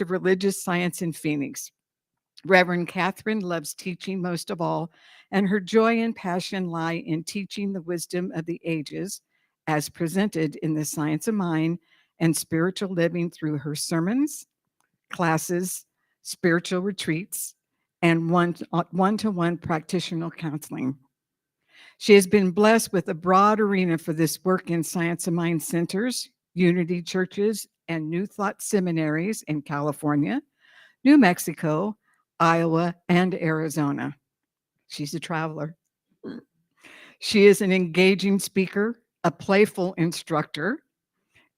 of religious science in Phoenix. Reverend Catherine loves teaching most of all, and her joy and passion lie in teaching the wisdom of the ages as presented in the Science of Mind and Spiritual Living through her sermons, classes, spiritual retreats, and one-to-one practitioner counseling. She has been blessed with a broad arena for this work in Science of Mind centers, unity churches, and New Thought seminaries in California, New Mexico, Iowa, and Arizona. She's a traveler. She is an engaging speaker, a playful instructor,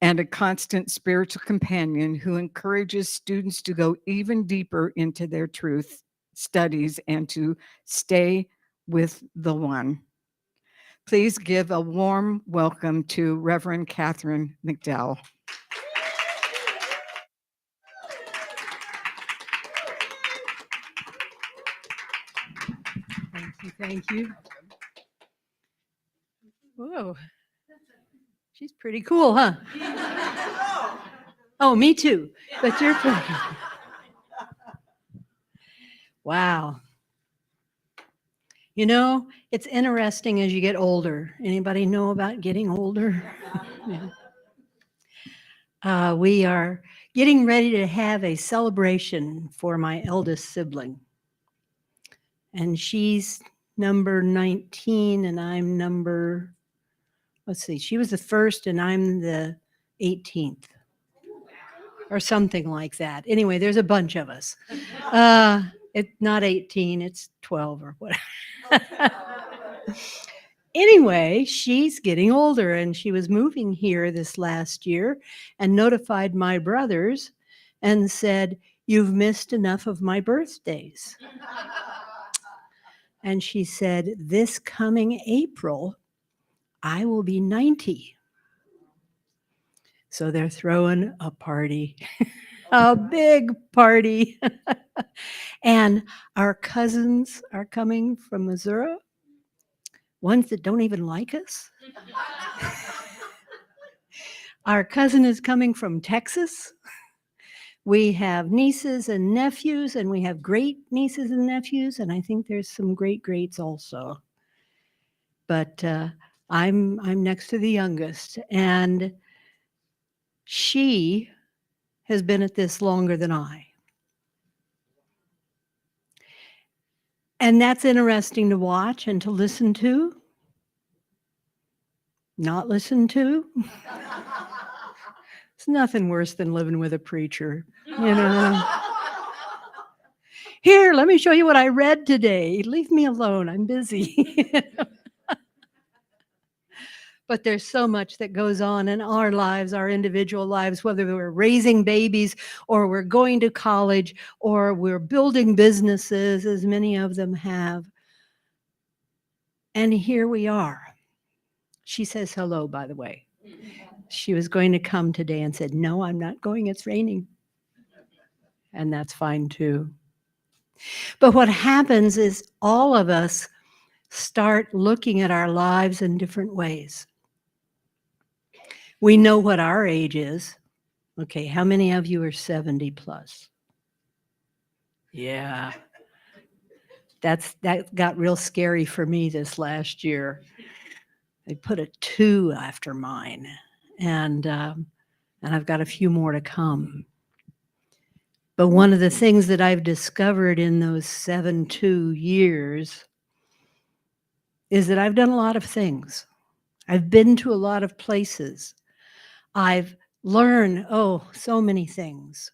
and a constant spiritual companion who encourages students to go even deeper into their truth studies and to stay with the one. Please give a warm welcome to Reverend Catherine McDowell. Thank you, thank you. Whoa, she's pretty cool, huh? Oh, me too, but you're pretty. Wow. You know, it's interesting as you get older. Anybody know about getting older? Yeah. We are getting ready to have a celebration for my eldest sibling. And she's number 19 and I'm number, let's see, she was the first and I'm the 18th or something like that. Anyway, there's a bunch of us. It's not 18, it's 12 or whatever. Anyway, she's getting older and she was moving here this last year and notified my brothers and said, "You've missed enough of my birthdays." And she said, "This coming April, I will be 90. So they're throwing a party, a big party. And our cousins are coming from Missouri, ones that don't even like us. Our cousin is coming from Texas. We have nieces and nephews, and we have great nieces and nephews, and I think there's some great greats also. But I'm next to the youngest, and she has been at this longer than I. And that's interesting to watch and to listen to. Not listen to. It's nothing worse than living with a preacher, you know. Here, let me show you what I read today. Leave me alone, I'm busy. But there's so much that goes on in our lives, our individual lives, whether we're raising babies or we're going to college or we're building businesses, as many of them have. And here we are. She says hello, by the way. She was going to come today and said, "No, I'm not going. It's raining." And that's fine too. But what happens is all of us start looking at our lives in different ways. We know what our age is. Okay, how many of you are 70 plus? Yeah. That got real scary for me this last year. They put a 2 after mine, and I've got a few more to come. But one of the things that I've discovered in those 7-2 years is that I've done a lot of things. I've been to a lot of places. I've learned, so many things.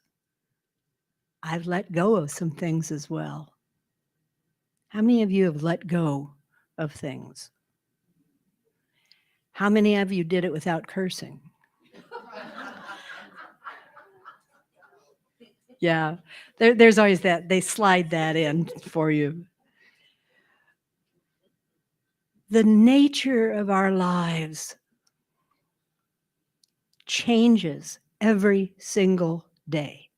I've let go of some things as well. How many of you have let go of things? How many of you did it without cursing? Yeah, there's always that. They slide that in for you. The nature of our lives changes every single day.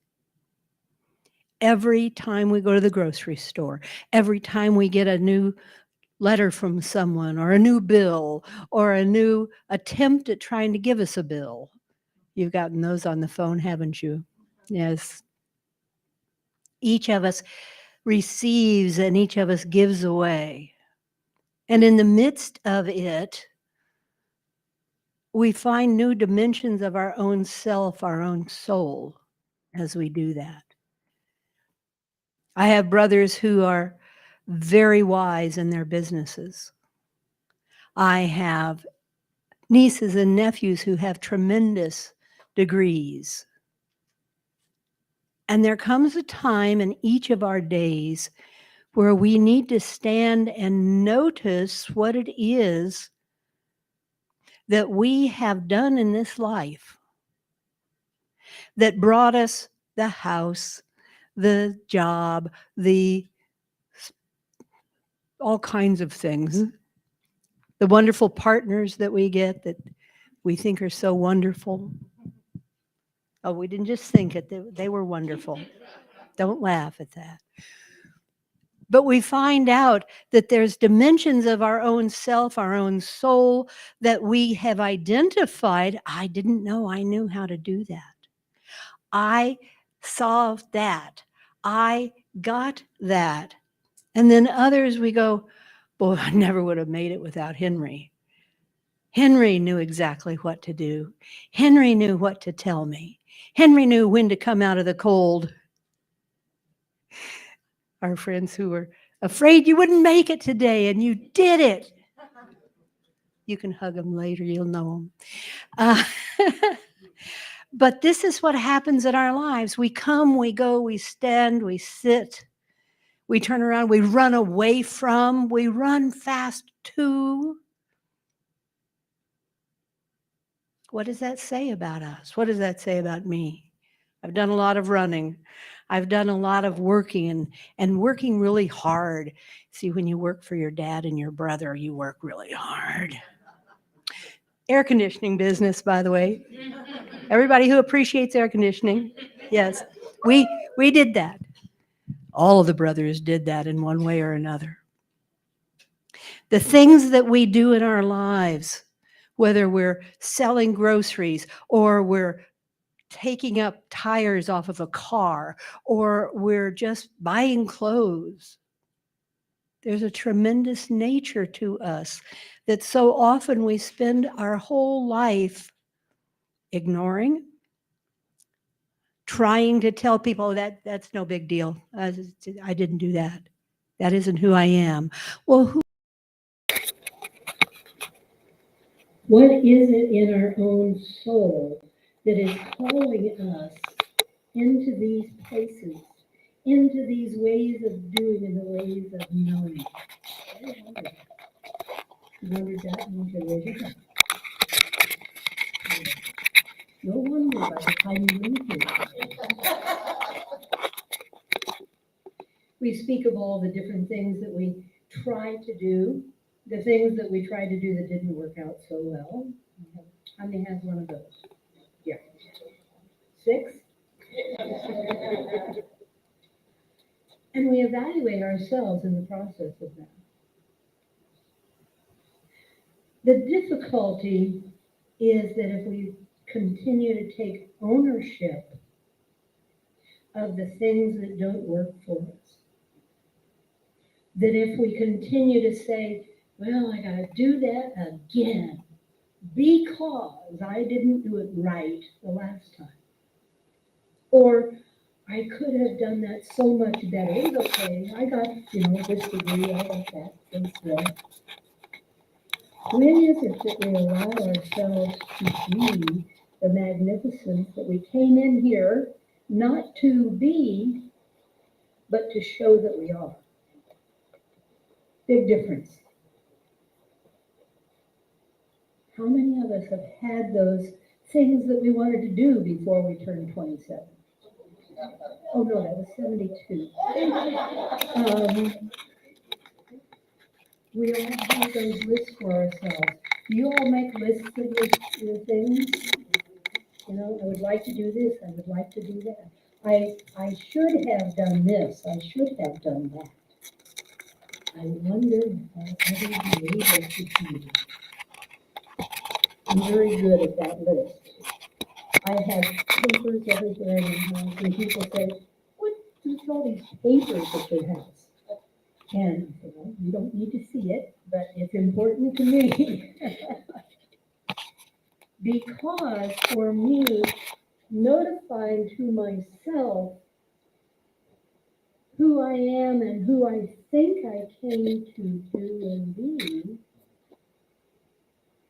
Every time we go to the grocery store, every time we get a new letter from someone or a new bill or a new attempt at trying to give us a bill. You've gotten those on the phone, haven't you? Yes. each of us receives and each of us gives away. And in the midst of it, we find new dimensions of our own self, our own soul, as we do that. I have brothers who are very wise in their businesses. I have nieces and nephews who have tremendous degrees. And there comes a time in each of our days where we need to stand and notice what it is that we have done in this life that brought us the house, the job, all kinds of things, the wonderful partners that we get that we think are so wonderful. Oh, we didn't just think it, they were wonderful. Don't laugh at that. But we find out that there's dimensions of our own self, our own soul that we have identified. I didn't know I knew how to do that. I solved that. I got that. And then others we go, boy, I never would have made it without Henry. Henry knew exactly what to do. Henry knew what to tell me. Henry knew when to come out of the cold. Our friends who were afraid you wouldn't make it today and you did it. You can hug them later, you'll know them. But this is what happens in our lives. We come, we go, we stand, we sit, we turn around, we run away from, we run fast to. What does that say about us? What does that say about me? I've done a lot of running. I've done a lot of working and working really hard. See, when you work for your dad and your brother, you work really hard. Air conditioning business, by the way. Everybody who appreciates air conditioning, yes, we did that. All of the brothers did that in one way or another. The things that we do in our lives, whether we're selling groceries or we're taking up tires off of a car or we're just buying clothes, there's a tremendous nature to us that so often we spend our whole life ignoring, trying to tell people that's no big deal. I didn't do that. That isn't who I am. Well, what is it in our own soul that is calling us into these places, into these ways of doing and the ways of knowing? I wondered that one could raise your hand. No wonder by the time you leave here. We speak of all the different things that we try to do, the things that we tried to do that didn't work out so well. How many has one of those? Yeah. 6? And we evaluate ourselves in the process of that. The difficulty is that if we continue to take ownership of the things that don't work for us, that if we continue to say, well, I got to do that again because I didn't do it right the last time, or I could have done that so much better. It was okay. I got, this degree, I got that. Thanks, Lord. When is it that we allow ourselves to be the magnificence that we came in here not to be, but to show that we are? Big difference. How many of us have had those things that we wanted to do before we turned 27? Oh no, that was 72. We all have those lists for ourselves. Do you all make lists of your things? I would like to do this, I would like to do that. I should have done this, I should have done that. I wonder if I'll ever be able to do that. I'm very good at that list. I have papers everywhere in the house, and people say, what to all these papers at your house? And I said, well, you don't need to see it, but it's important to me. Because for me, notifying to myself who I am and who I think I came to do and be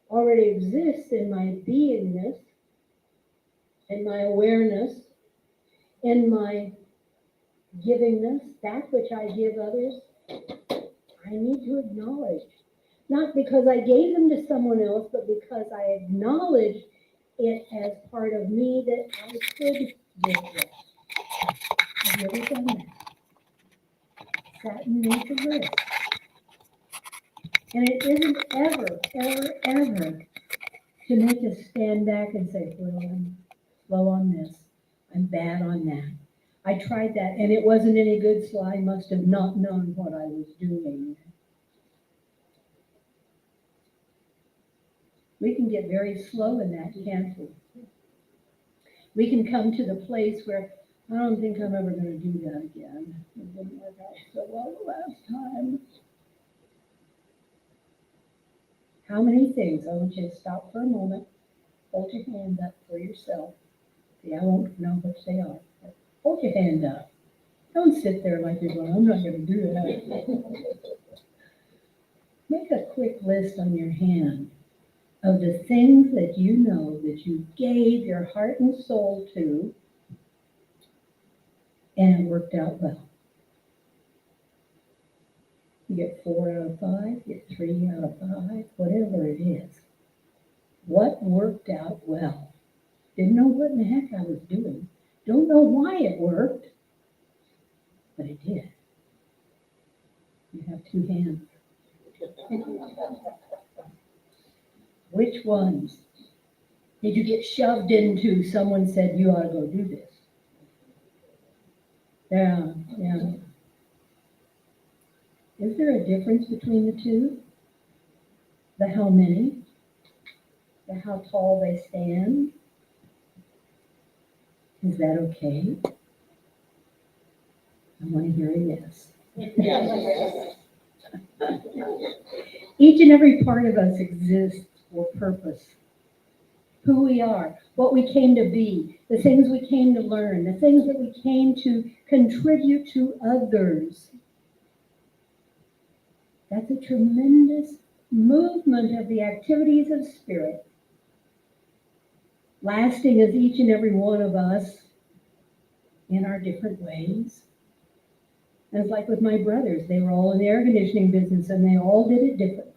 already exists in my beingness, in my awareness, in my givingness, that which I give others. I need to acknowledge, not because I gave them to someone else, but because I acknowledge it as part of me that I could give it. Have you ever done that? Sat in nature bliss. And it isn't ever to make us stand back and say, well, I'm slow on this. I'm bad on that. I tried that and it wasn't any good, so I must have not known what I was doing. We can get very slow in that, can't we? We can come to the place where I don't think I'm ever going to do that again. It didn't work out so well the last time. How many things? I want you to stop for a moment. Hold your hand up for yourself. See, I won't know which they are. Hold your hand up. Don't sit there like you're going, I'm not going to do that. Make a quick list on your hand of the things that you know that you gave your heart and soul to, and it worked out well. You get 4 out of 5, you get 3 out of 5, whatever it is. What worked out well? Didn't know what in the heck I was doing. Don't know why it worked, but it did. You have 2 hands. Which ones did you get shoved into? Someone said you ought to go do this. Yeah. Is there a difference between the two? The how many? The how tall they stand? Is that okay? I want to hear a yes. Each and every part of us exists for purpose. Who we are, what we came to be, the things we came to learn, the things that we came to contribute to others. That's a tremendous movement of the activities of spirit, lasting as each and every one of us in our different ways. And it's like with my brothers, they were all in the air conditioning business and they all did it differently.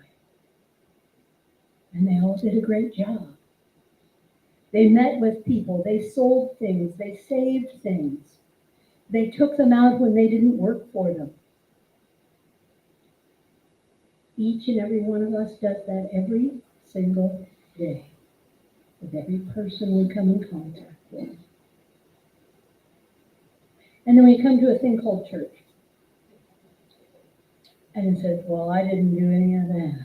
And they all did a great job. They met with people, they sold things, they saved things. They took them out when they didn't work for them. Each and every one of us does that every single day with every person we come in contact with. And then we come to a thing called church. And it says, well, I didn't do any of that.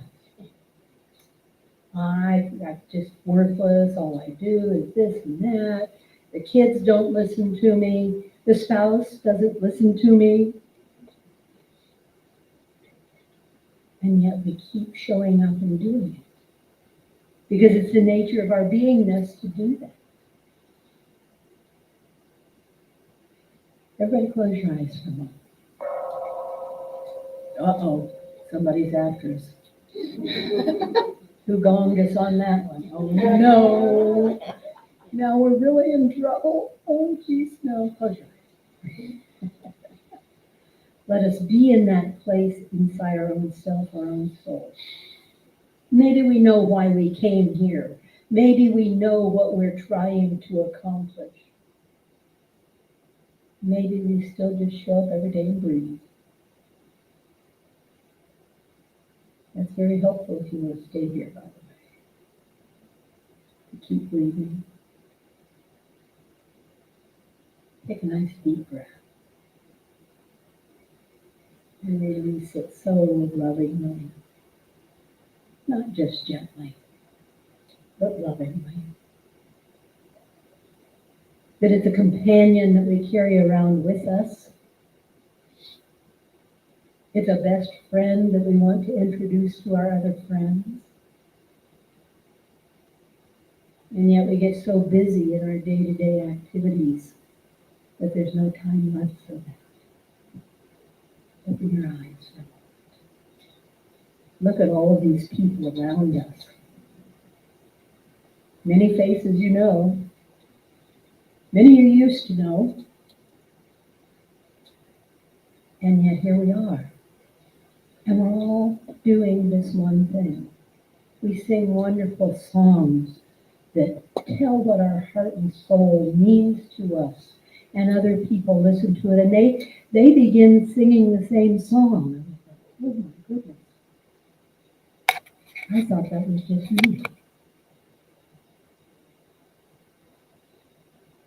I'm just worthless. All I do is this and that. The kids don't listen to me. The spouse doesn't listen to me. And yet we keep showing up and doing it. Because it's the nature of our beingness to do that. Everybody close your eyes for a moment. Uh-oh, somebody's after us. Who gonged us on that one? Oh, no. Now we're really in trouble. Oh, geez, no. Close your eyes. Let us be in that place inside our own self, our own soul. Maybe we know why we came here. Maybe we know what we're trying to accomplish. Maybe we still just show up every day and breathe. That's very helpful if you want to stay here, by the way. To keep breathing. Take a nice deep breath. And release it so lovingly. Not just gently, but lovingly. That it's a companion that we carry around with us It's a best friend that we want to introduce to our other friends. And yet we get so busy in our day-to-day activities that there's no time left for that. Open your eyes for a moment. Look at all of these people around us. Many faces you know. Many you used to know. And yet here we are. And we're all doing this one thing. We sing wonderful songs that tell what our heart and soul means to us. And other people listen to it and they begin singing the same song. Oh my goodness. I thought that was just me.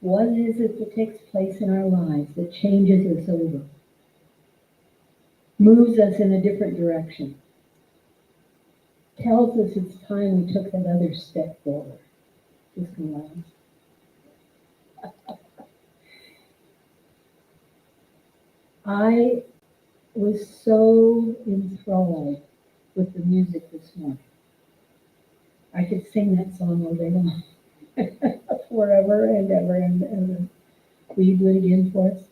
What is it that takes place in our lives that changes us over? Moves us in a different direction? Tells us it's time we took that other step forward. Just go on. I was so enthralled with the music this morning. I could sing that song all day long. Forever and ever and ever. Will you do it again for us?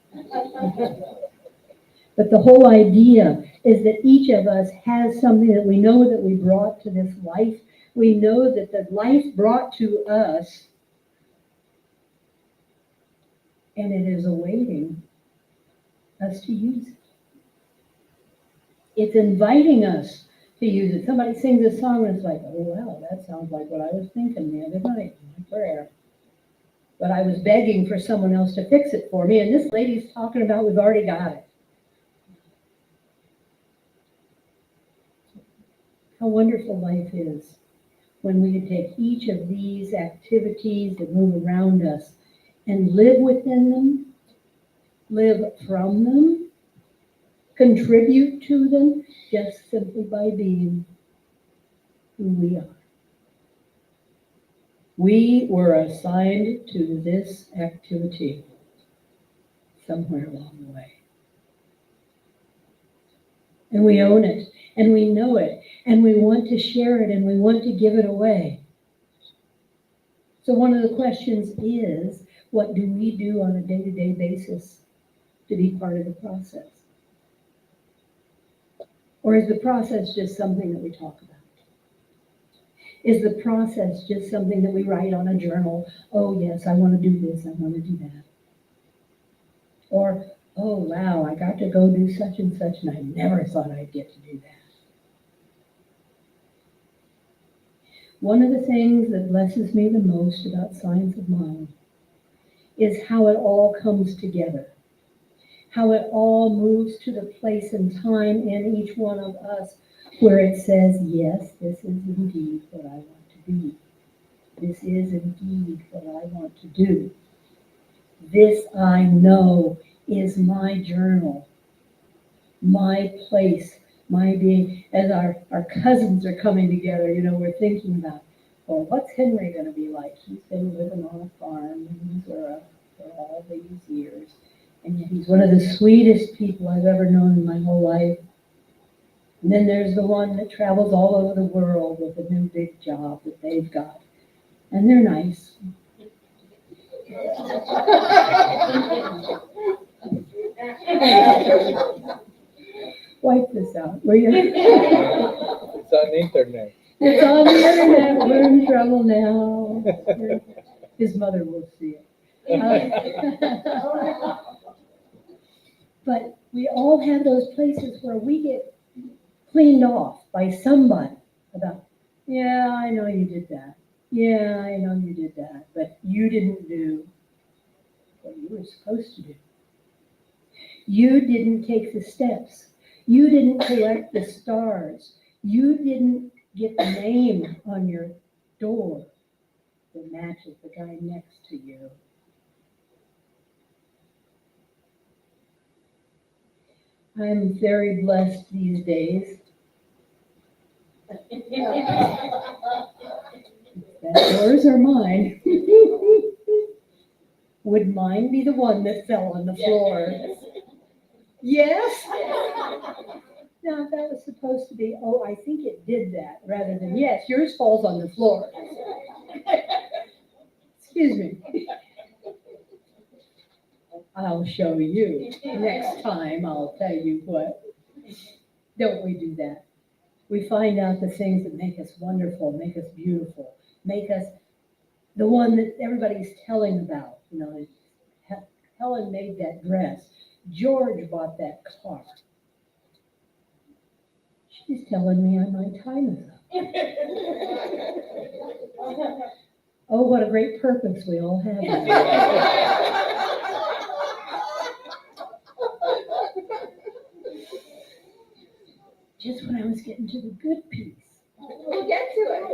But the whole idea is that each of us has something that we know that we brought to this life. We know that the life brought to us, and it is awaiting us to use it. It's inviting us to use it. Somebody sings a song and it's like, oh, wow, that sounds like what I was thinking the other night in my prayer. But I was begging for someone else to fix it for me, and this lady's talking about we've already got it. How wonderful life is when we can take each of these activities that move around us and live within them, live from them, contribute to them, just simply by being who we are. We were assigned to this activity somewhere along the way. And we own it, and we know it, and we want to share it, and we want to give it away. So one of the questions is, what do we do on a day-to-day basis to be part of the process? Or is the process just something that we talk about? Is the process just something that we write on a journal? Oh, yes, I want to do this, I want to do that. Or, oh, wow, I got to go do such and such, and I never thought I'd get to do that. One of the things that blesses me the most about Science of Mind is how it all comes together, how it all moves to the place and time in each one of us where it says, yes, this is indeed what I want to be. This is indeed what I want to do. This I know is my journal, my place, my being. As our cousins are coming together, we're thinking about, well, what's Henry going to be like? He's been living on a farm in Missouri for all these years. And yet he's one of the sweetest people I've ever known in my whole life. And then there's the one that travels all over the world with a new big job that they've got. And they're nice. Wipe this out, will you? It's on the internet. It's on the internet. We're in trouble now. His mother will see it. But we all have those places where we get cleaned off by somebody about, yeah, I know you did that. Yeah, I know you did that. But you didn't do what you were supposed to do. You didn't take the steps. You didn't collect the stars. You didn't get the name on your door that matches the guy next to you. I'm very blessed these days. That yours or mine? Would mine be the one that fell on the floor? Yes? No, that was supposed to be, oh, I think it did that, rather than, yes, yours falls on the floor. Excuse me. I'll show you. Next time, I'll tell you what. Don't we do that? We find out the things that make us wonderful, make us beautiful, make us the one that everybody's telling about. You know, Helen made that dress. George bought that car. She's telling me my time is up. Oh, what a great purpose we all have. Just when I was getting to the good piece. We'll get to it.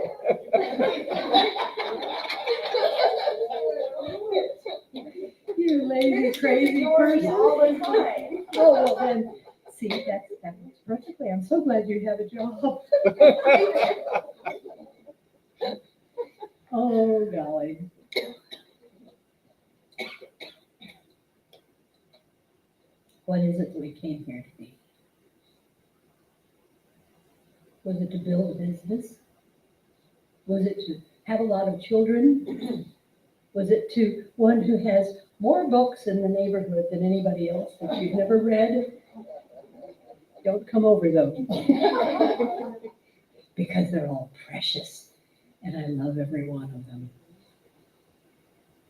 You lazy, crazy person. All the time. Oh, well then, see, that works perfectly. I'm so glad you have a job. Oh, golly. What is it that we came here to be? Was it to build a business? Was it to have a lot of children? Was it to one who has more books in the neighborhood than anybody else that you've never read? Don't come over though. Because they're all precious and I love every one of them.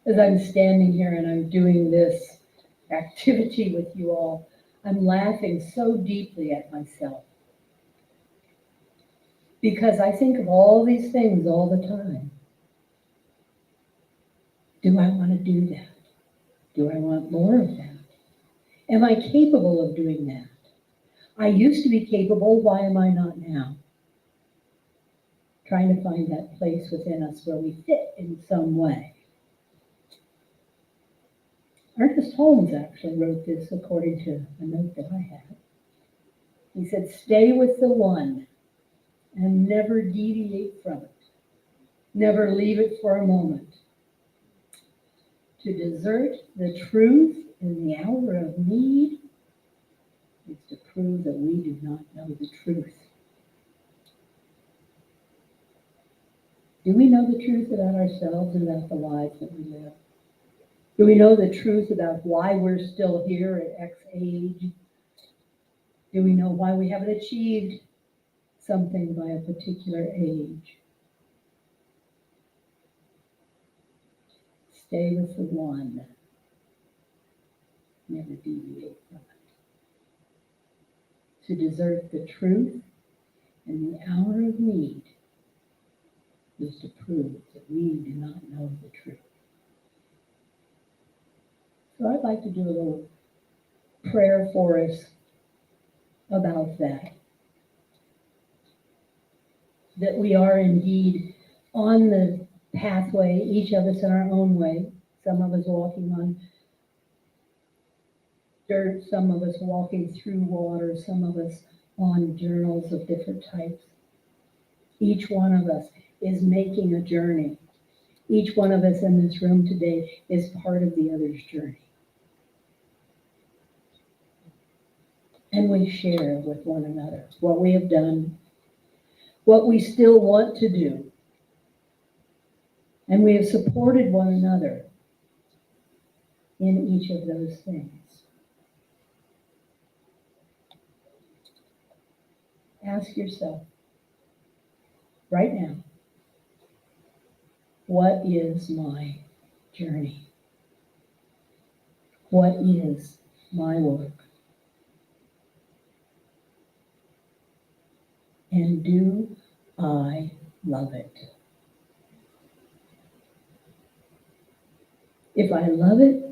As I'm standing here and I'm doing this activity with you all, I'm laughing so deeply at myself. Because I think of all these things all the time. Do I want to do that? Do I want more of that? Am I capable of doing that? I used to be capable, why am I not now? Trying to find that place within us where we fit in some way. Ernest Holmes actually wrote this according to a note that I had. He said, stay with the one and never deviate from it. Never leave it for a moment. To desert the truth in the hour of need is to prove that we do not know the truth. Do we know the truth about ourselves and about the lives that we live? Do we know the truth about why we're still here at X age? Do we know why we haven't achieved something by a particular age? Stay with the one. Never deviate from it. To desert the truth in the hour of need is to prove that we do not know the truth. So I'd like to do a little prayer for us about that. That we are indeed on the pathway, each of us in our own way. Some of us walking on dirt, some of us walking through water, some of us on journals of different types. Each one of us is making a journey. Each one of us in this room today is part of the other's journey. And we share with one another what we have done, what we still want to do. And we have supported one another in each of those things. Ask yourself right now, what is my journey? What is my work? And do I love it? If I love it,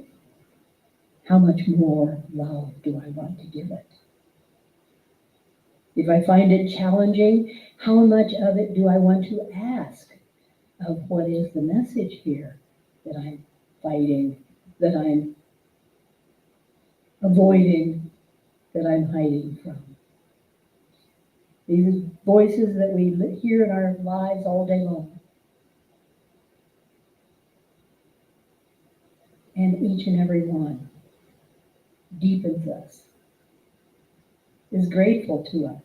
how much more love do I want to give it? If I find it challenging, how much of it do I want to ask of what is the message here that I'm fighting, that I'm avoiding, that I'm hiding from? These voices that we hear in our lives all day long. And each and every one deepens us is grateful to us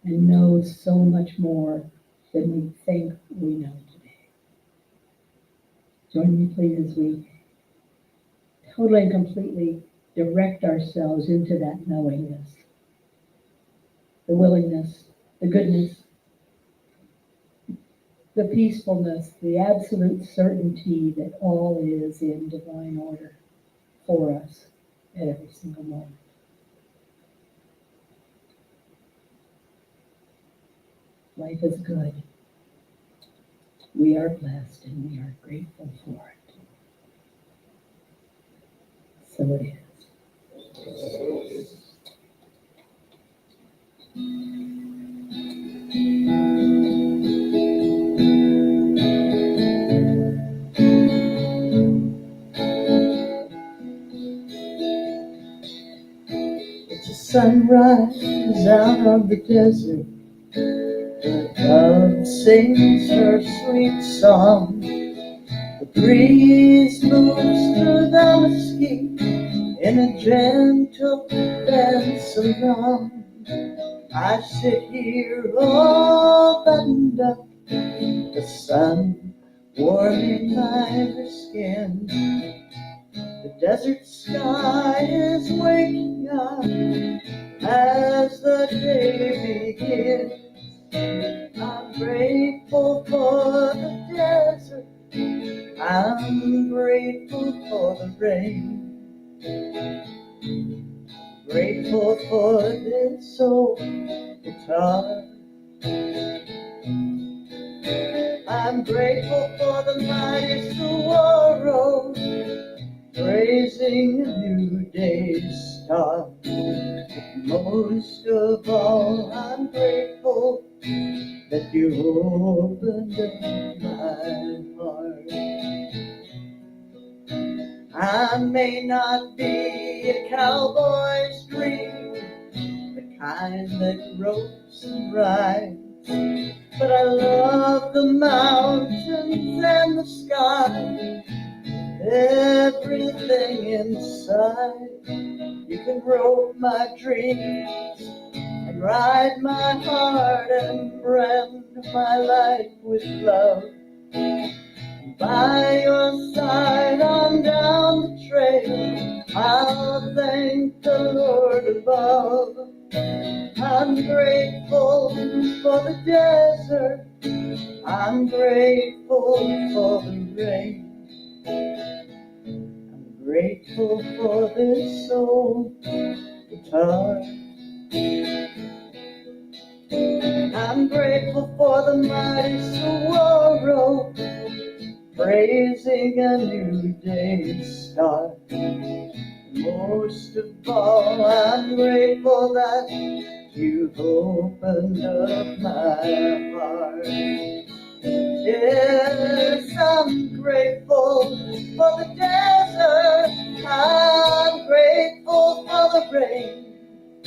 and knows so much more than we think we know today. Join me, please, as we totally and completely direct ourselves into that knowingness, the willingness, the goodness, the peacefulness, the absolute certainty that all is in divine order for us at every single moment. Life is good. We are blessed and we are grateful for it. So it is. It's a sunrise out on the desert. Love sings her sweet song. The breeze moves through the mesquite in a gentle dance along. I sit here all buttoned up, the sun warming my skin. The desert sky is waking up as the day begins. I'm grateful for the desert. I'm grateful for the rain. Grateful for this old guitar. I'm grateful for the mighty saguaro, praising a new day's start. Most of all, I'm grateful that you opened up my heart. I may not be a cowboy's dream, the kind that ropes and rides, but I love the mountains and the sky, everything inside. You can rope my dreams and ride my heart and rend my life with love. And by your side on down the trail, I'll thank the Lord above. I'm grateful for the desert. I'm grateful for the rain. I'm grateful for this old guitar. I'm grateful for the mighty saguaro, praising a new day's start. Most of all, I'm grateful that you've opened up my heart. Yes, I'm grateful for the desert. I'm grateful for the rain.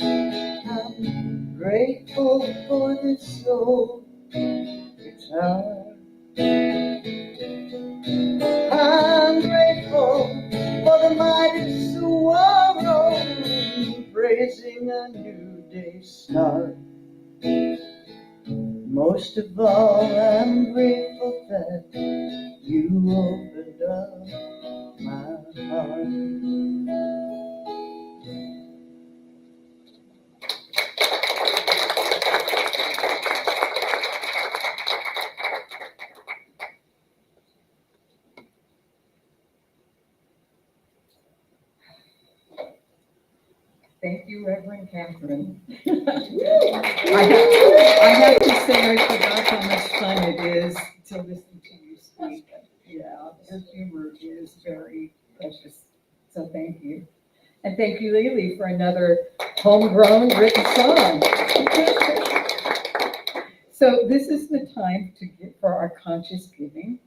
I'm grateful for this old guitar. I'm grateful for the mighty saguaro, praising a new day's start. Most of all, I'm grateful that you opened up my heart. Thank you, Reverend Catherine. I have to say, I forgot how much fun it is to listen to you speak. Yeah, your humor is very precious. So thank you. And thank you, Lily, for another homegrown written song. So this is the time to give for our conscious giving.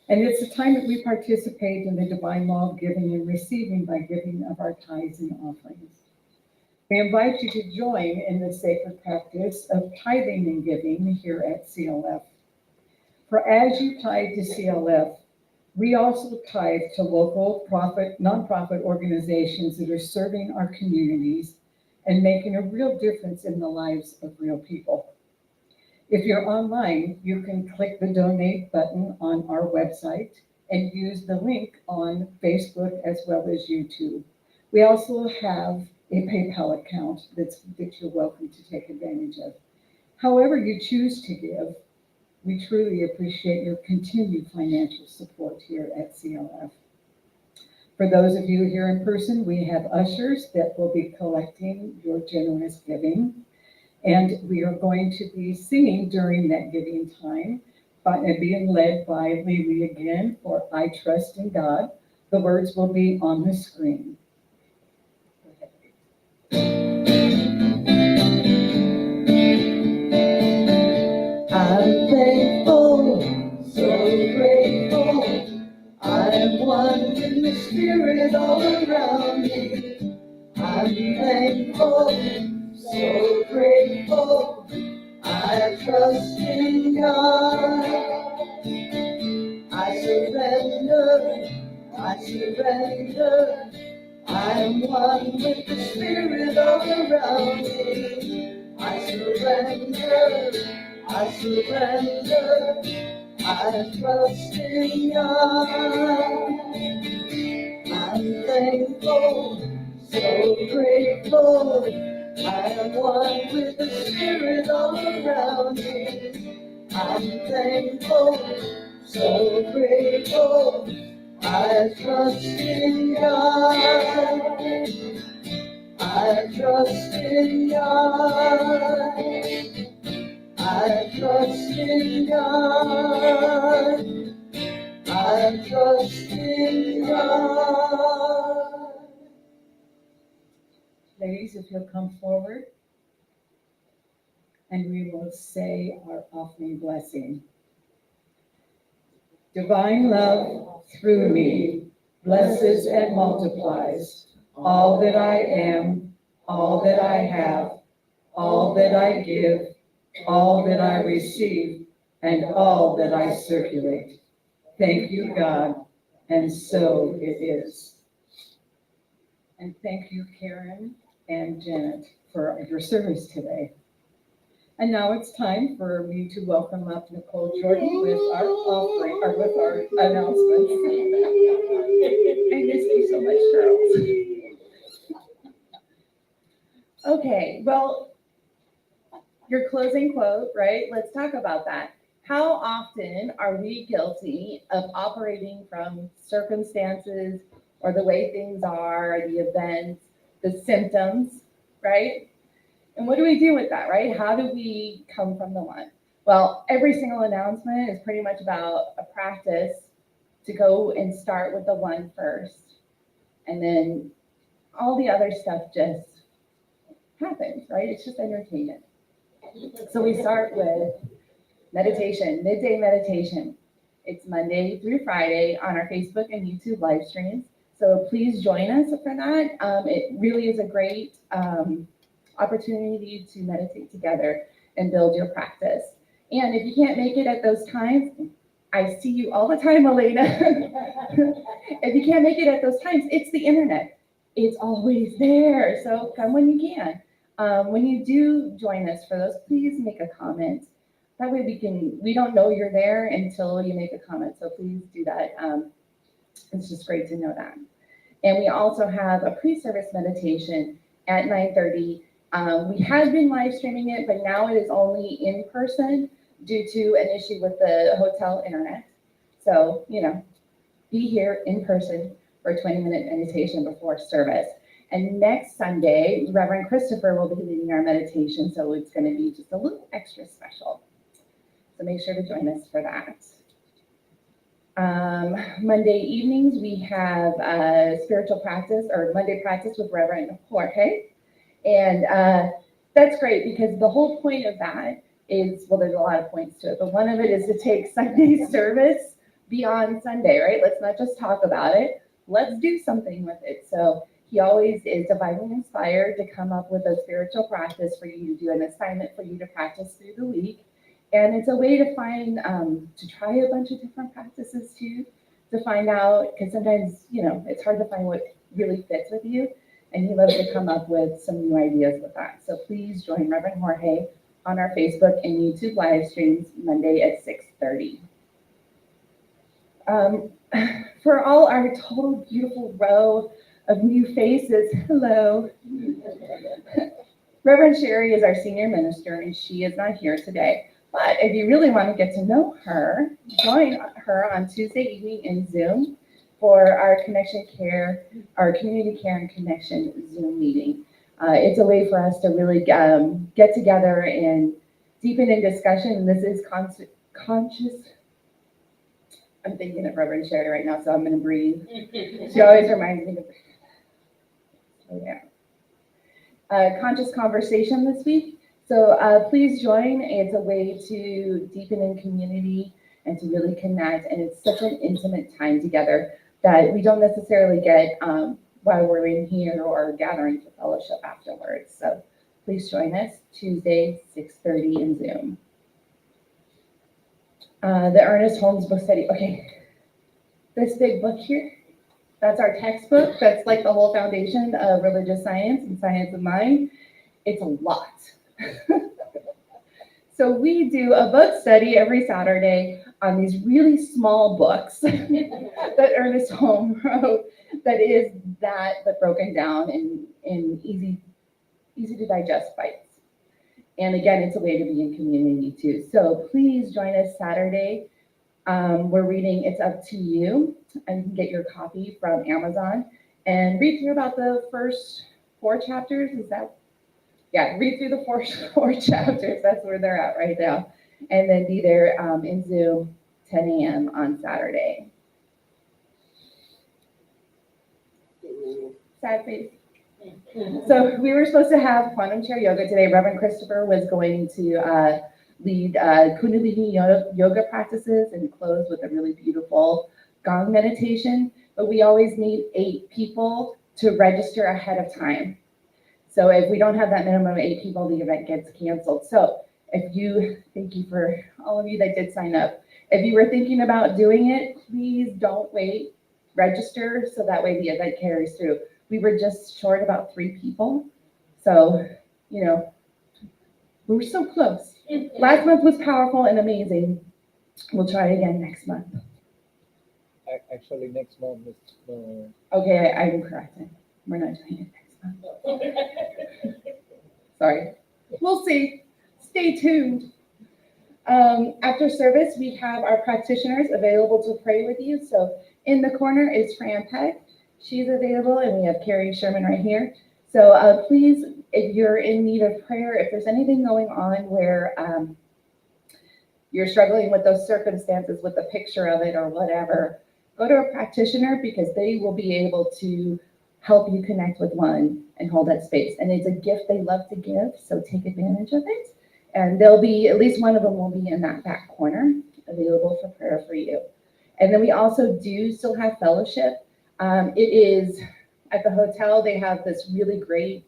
And it's the time that we participate in the divine law of giving and receiving by giving of our tithes and offerings. We invite you to join in the sacred practice of tithing and giving here at CLF. For as you tithe to CLF, we also tithe to local nonprofit organizations that are serving our communities and making a real difference in the lives of real people. If you're online, you can click the donate button on our website and use the link on Facebook as well as YouTube. We also have a PayPal account that you're welcome to take advantage of. However you choose to give, we truly appreciate your continued financial support here at CLF. For those of you here in person, we have ushers that will be collecting your generous giving. And we are going to be singing during that giving time, being led by Lily again for I Trust in God. The words will be on the screen. Go ahead. I'm thankful, so grateful. I'm one with the Spirit all around me. I'm thankful, so grateful. I trust in God. I surrender, I surrender. I'm one with the Spirit all around me. I surrender, I surrender. I trust in God. I'm thankful, so grateful. I am one with the Spirit all around me. I'm thankful, so grateful. I trust in God. I trust in God. I trust in God. I trust in God. Ladies, if you'll come forward, and we will say our offering blessing. Divine love through me blesses and multiplies all that I am, all that I have, all that I give, all that I receive, and all that I circulate. Thank you, God, and so it is. And thank you, Karen and Janet, for your service today. And now it's time for me to welcome up Nicole Jordan with our offering, or with our announcements. I missed you so much, Charles. Okay, well, your closing quote, right? Let's talk about that. How often are we guilty of operating from circumstances or the way things are, the events, the symptoms, right? And what do we do with that, right? How do we come from the one? Well, every single announcement is pretty much about a practice to go and start with the one first. And then all the other stuff just happens, right? It's just entertainment. So we start with meditation, midday meditation. It's Monday through Friday on our Facebook and YouTube live streams. So please join us for that. It really is a great opportunity to meditate together and build your practice. And if you can't make it at those times, I see you all the time, Elena. If you can't make it at those times, it's the internet. It's always there. So come when you can. When you do join us for those, please make a comment. That way we don't know you're there until you make a comment. So please do that. It's just great to know that. And we also have a pre-service meditation at 9:30. We have been live streaming it, but now it is only in person due to an issue with the hotel internet. So, be here in person for a 20-minute meditation before service. And next Sunday, Reverend Christopher will be leading our meditation, so it's going to be just a little extra special. So make sure to join us for that. Monday evenings, we have a spiritual practice or Monday practice with Reverend Jorge. And that's great because the whole point of that is, well, there's a lot of points to it, but one of it is to take Sunday service beyond Sunday, right? Let's not just talk about it. Let's do something with it. So he always is divinely inspired to come up with a spiritual practice for you to do, an assignment for you to practice through the week. And it's a way to find, to try a bunch of different practices too, to find out, because sometimes, it's hard to find what really fits with you. and he loves to come up with some new ideas with that. So please join Reverend Jorge on our Facebook and YouTube live streams Monday at 6:30. For all our total beautiful row of new faces, hello. Reverend Sherry is our senior minister, and she is not here today. But if you really want to get to know her, join her on Tuesday evening in Zoom for our Connection Care, our Community Care and Connection Zoom meeting. It's a way for us to really get together and deepen in discussion. And this is conscious. I'm thinking of Reverend Sherry right now, so I'm going to breathe. She always reminds me to breathe. So yeah. Conscious conversation this week. So please join. It's a way to deepen in community and to really connect. And it's such an intimate time together that we don't necessarily get while we're in here or gathering for fellowship afterwards. So please join us Tuesday, 6:30 in Zoom. The Ernest Holmes book study. Okay, this big book here, that's our textbook. That's like the whole foundation of religious science and science of mind. It's a lot. So we do a book study every Saturday on these really small books that Ernest Holmes wrote that is that, but broken down in easy to digest bites. And again, it's a way to be in community too. So please join us Saturday. We're reading It's Up to You, and you can get your copy from Amazon and read through about the first 4 chapters. Read through the four chapters. That's where they're at right now. And then be there in Zoom 10 a.m. on Saturday. Sad face. So we were supposed to have quantum chair yoga today. Reverend Christopher was going to lead Kundalini yoga practices and close with a really beautiful gong meditation. But we always need 8 people to register ahead of time. So if we don't have that minimum of 8 people, the event gets canceled. So thank you for all of you that did sign up. If you were thinking about doing it, please don't wait. Register so that way the event carries through. We were just short about 3 people. So, we were so close. Last month was powerful and amazing. We'll try again next month. Actually, next month is, Okay, I'm correcting. We're not doing it next month. Sorry. We'll see. Stay tuned. After service, we have our practitioners available to pray with you. So in the corner is Fran Peck. She's available, and we have Carrie Sherman right here. So please, if you're in need of prayer, if there's anything going on where you're struggling with those circumstances with a picture of it or whatever, go to a practitioner because they will be able to help you connect with one and hold that space. And it's a gift they love to give, so take advantage of it. And they'll be, at least one of them will be in that back corner available for prayer for you. And then we also do still have fellowship. It is at the hotel. They have this really great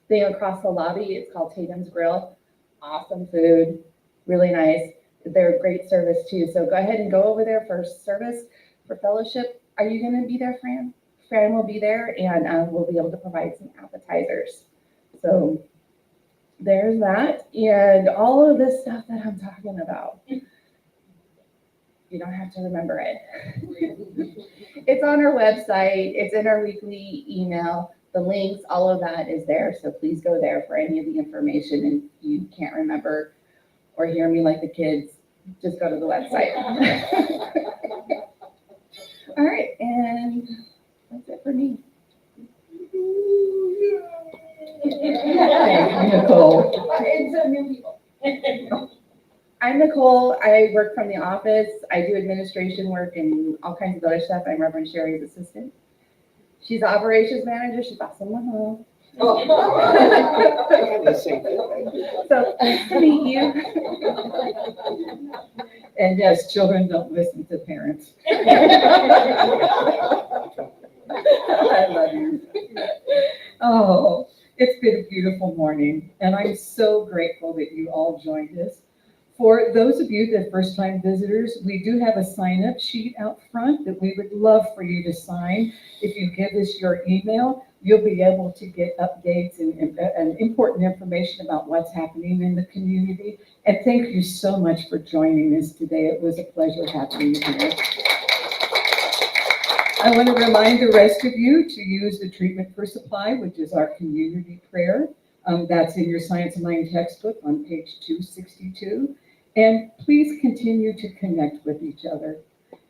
thing across the lobby. It's called Tatum's Grill. Awesome food, really nice. They're great service too. So go ahead and go over there for service, for fellowship. Are you going to be there, Fran? Fran will be there, and we'll be able to provide some appetizers. So there's that, and all of this stuff that I'm talking about. You don't have to remember it. It's on our website. It's in our weekly email. The links, all of that is there. So please go there for any of the information. And if you can't remember or hear me like the kids, just go to the website. All right, and that's it for me. Nicole. It's a new people. I'm Nicole. I work from the office. I do administration work and all kinds of other stuff. I'm Reverend Sherry's assistant. She's the operations manager. She's awesome. So nice to meet you. And yes, children don't listen to parents. I love you. Oh, it's been a beautiful morning, and I'm so grateful that you all joined us For those of you that are first-time visitors, we do have a sign-up sheet out front that we would love for you to sign. If you give us your email, you'll be able to get updates and important information about what's happening in the community. And thank you so much for joining us today. It was a pleasure having you here. I want to remind the rest of you to use the treatment for supply, which is our community prayer. That's in your Science of Mind textbook on page 262. And please continue to connect with each other.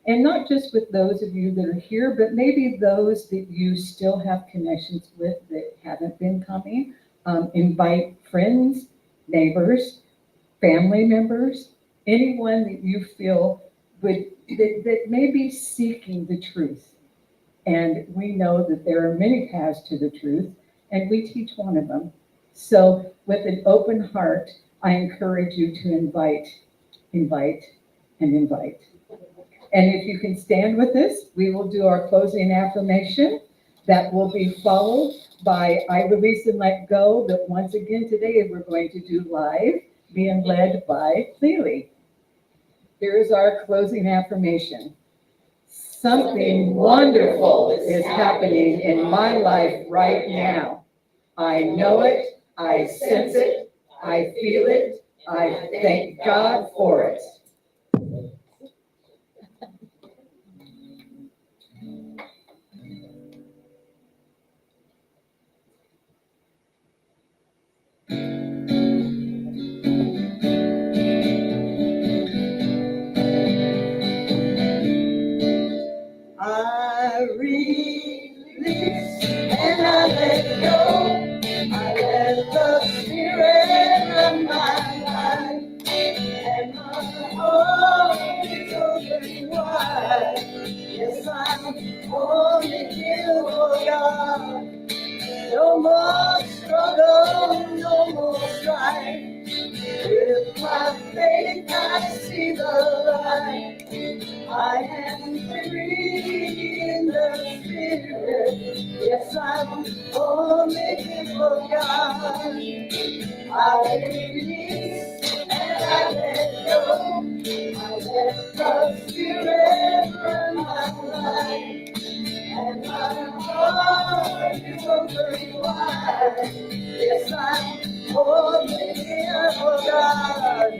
And not just with those of you that are here, but maybe those that you still have connections with that haven't been coming. Invite friends, neighbors, family members, anyone that you feel that may be seeking the truth. And we know that there are many paths to the truth, and we teach one of them. So with an open heart, I encourage you to invite, and invite. And if you can stand with us, we will do our closing affirmation. That will be followed by I release and let go, that once again today we're going to do live, being led by Cleely. Here is our closing affirmation. Something wonderful is happening in my life right now. I know it, I sense it, I feel it, I thank God for it. I release and I let go. I let the Spirit run my life, and my heart is open wide. Yes, I'm only here for God. No more struggle, no more strife. With my faith, I see the light. I am free in the Spirit. Yes, I'm only here for God. I release and I let go. I let the Spirit run my life, and my heart is open wide. Yes, I'm only here for God.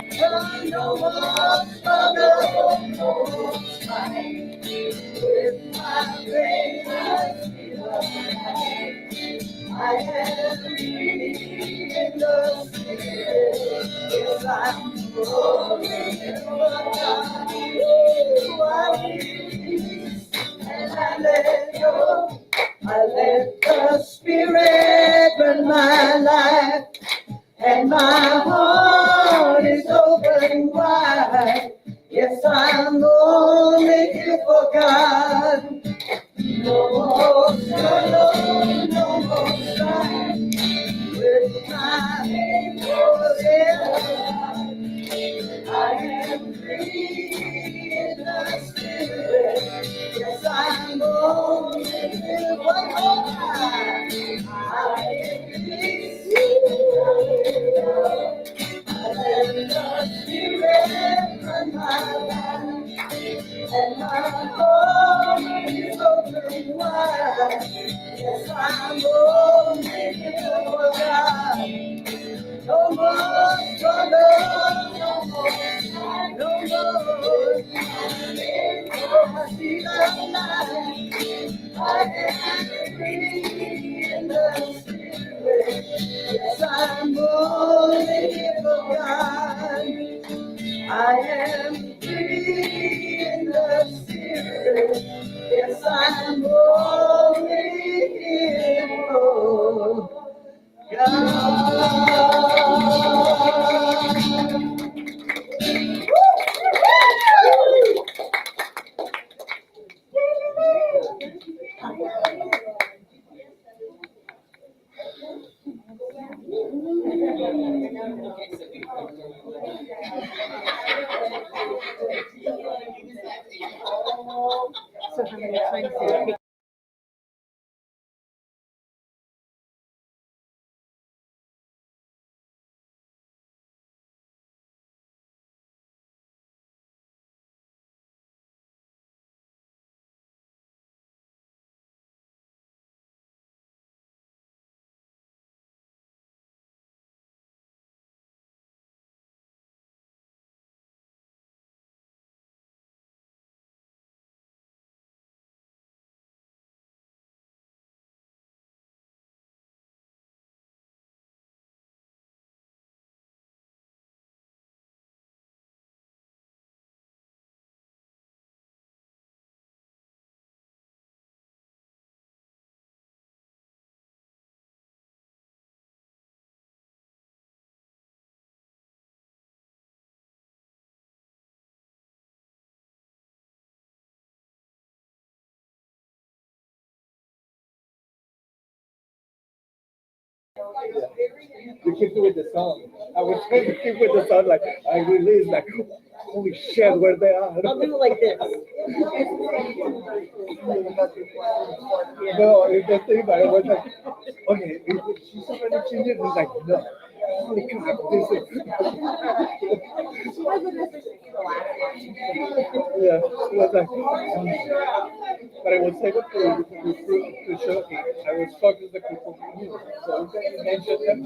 No more struggle, no more fight. With my faith, I see the light. I am free in the Spirit. Yes, I'm only here for God. I release and I let go. I let the Spirit burn my life, and my heart is open wide. Yes, I'm only here for God. No more struggle, no more strife. With my angels in, I am free in the Spirit. Yes, I'm only here one more time. I release you. I let the Spirit run my life, and my heart is open wide. Yes, I'm only here for God. No more struggle, no more, no more. I see the light. I am free in the Spirit. Yes, I'm only here for God. I am free in the Spirit. Yes, I'm only here for God. You keep with the song. I was trying to keep with the song, like, I released, like, holy shit, where they are. I'll do it like this. No, it's the thing, but I was like, okay, she's already changed it. It's like, no, holy crap, this is. Yeah, it was like, but I was able to show it. I was focused the people who knew. So you mentioned them,